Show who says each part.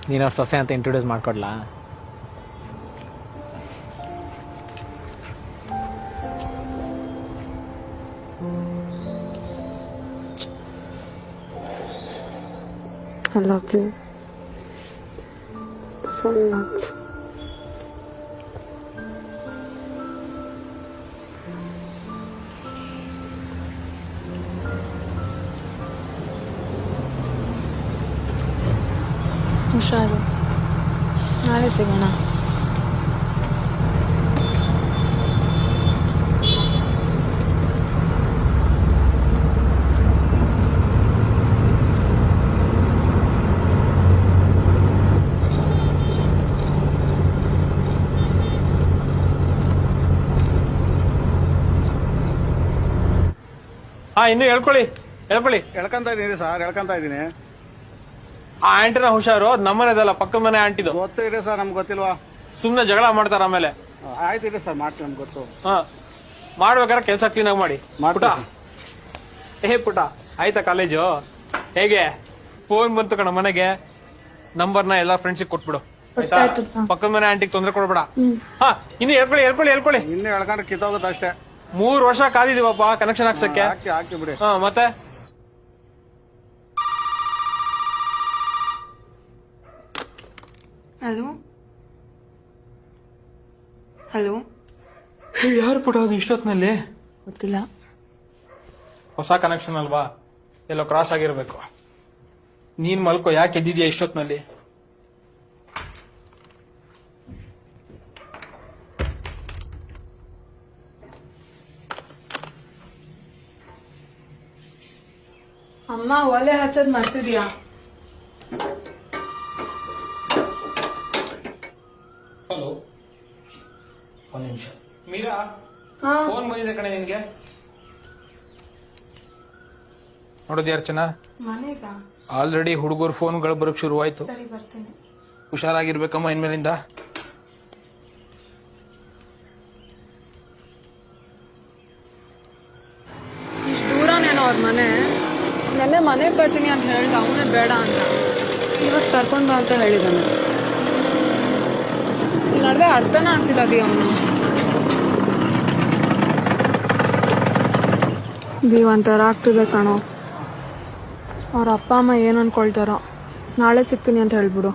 Speaker 1: ನೀನು ಅವ್ರ ಸೊಸೆ ಅಂತ introduce ಮಾಡ್ಕೊಡ್ಲಾ?
Speaker 2: I love you so much. ಹುಷಾರು, ನಾಳೆ ಸಿಗೋಣ.
Speaker 3: ಇನ್ನು ಹೇಳ್ಕೊಳ್ಳಿ.
Speaker 4: ಎಳ್ಕೊಂತ ಇದೀನಿ ಸರ್, ಎಳ್ಕೊಂತ ಇದೀನಿ.
Speaker 3: ಆ ಆಂಟಿನ ಹುಷಾರು, ಅದ್ ನಮ್ಮನೆದಲ್ಲ, ಪಕ್ಕದ ಮನೆ ಆಂಟಿದು.
Speaker 4: ಗೊತ್ತು ಇದೆ ಸರ್, ನಮ್ಗೆ ಗೊತ್ತಿಲ್ವಾ?
Speaker 3: ಸುಮ್ನೆ ಜಗಳ ಮಾಡ್ತಾರ ಆಮೇಲೆ.
Speaker 4: ಆಯ್ತು ಇದೆ ಸರ್, ಮಾಡ್ತೀನಿ, ನಮ್ಗೆ ಗೊತ್ತು.
Speaker 3: ಮಾಡ್ಬೇಕಾದ್ರೆ ಕೆಲಸ ಕ್ಲೀನ್ ಆಗಿ ಮಾಡಿ. ಪುಟ, ಪುಟ ಆಯ್ತಾ ಕಾಲೇಜು? ಹೇಗೆ? ಫೋನ್ ಬಂತು ಕಣ ಮನೆಗೆ, ನಂಬರ್ನ ಎಲ್ಲಾ ಫ್ರೆಂಡ್ಸಿಗೆ ಕೊಟ್ಬಿಡು ಆಯ್ತಾ? ಪಕ್ಕದ ಮನೆ ಆಂಟಿಗೆ ತೊಂದ್ರೆ ಕೊಡ್ಬೇಡ. ಇನ್ನು ಹೇಳ್ಕೊಳ್ಳಿ.
Speaker 4: ಇನ್ನು ಎಳ್ಕೊಂಡ್ರೆ ಕಿತ್ತೋಗುತ್ತೆ ಅಷ್ಟೇ.
Speaker 3: 3 ವರ್ಷ ಕಾದಿದೀವಪ್ಪ ಕನೆಕ್ಷನ್ ಹಾಕ್ಸಕ್ಕೆ.
Speaker 4: ಹಾಕಿ ಬಿಡಿ.
Speaker 3: ಮತ್ತೆ
Speaker 2: ಹಲೋ,
Speaker 3: ಯಾರು ಪುಟ ಅದು ಇಷ್ಟೊತ್ತಿನಲ್ಲಿ?
Speaker 2: ಗೊತ್ತಿಲ್ಲ.
Speaker 3: ಹೊಸ ಕನೆಕ್ಷನ್ ಅಲ್ವಾ, ಎಲ್ಲೋ ಕ್ರಾಸ್ ಆಗಿರ್ಬೇಕು. ನೀನ್ ಮಲ್ಕೋ, ಯಾಕೆ ಎದ್ದಿದ್ಯಾ ಇಷ್ಟೊತ್ತಿನಲ್ಲಿ?
Speaker 2: ಅಮ್ಮ, ಒಲೆ ಹಚ್ಚೋದ್ ಮರ್ತಿದ್ಯಾ?
Speaker 3: ಹಲೋ, ಒಂದ್ ನಿಮಿಷ. ಮೀರಾ, ಫೋನ್ ಬಂದಿದೆ ಕಣೆ ನಿನ್ಗೆ. ನೋಡೋದಿ ಅರ್ಚನಾ,
Speaker 2: ಮನೆಗ
Speaker 3: ಆಲ್ರೆಡಿ ಹುಡುಗರು ಫೋನ್ಗಳು ಬರೋಕ್ ಶುರುವಾಯ್ತು.
Speaker 2: ಸರಿ, ಬರ್ತೀನಿ.
Speaker 3: ಹುಷಾರಾಗಿರ್ಬೇಕಮ್ಮ ಇನ್ಮೇಲಿಂದ.
Speaker 2: ಇಷ್ಟು ದೂರನೇನೋ ಅವ್ರ ಮನೆ. ನೆನ್ನೆ ಮನೆಗೆ ಬರ್ತೀನಿ ಅಂತ ಹೇಳ್ದ, ಅವನೇ ಬೇಡ ಅಂತ. ಇವತ್ತು ಕರ್ಕೊಂಡು ಬಾ ಅಂತ ಹೇಳಿದ್ದಾನೆ. ಈ ನಡುವೆ ಅರ್ಥನೇ ಆಗ್ತಿಲ್ಲ ದಿ ಅವನು. ದಿ ಒಂಥರ ಆಗ್ತಿದೆ ಕಣೋ. ಅವ್ರ ಅಪ್ಪ ಅಮ್ಮ ಏನು ಅನ್ಕೊಳ್ತಾರೋ. ನಾಳೆ ಸಿಗ್ತೀನಿ ಅಂತ ಹೇಳ್ಬಿಡು.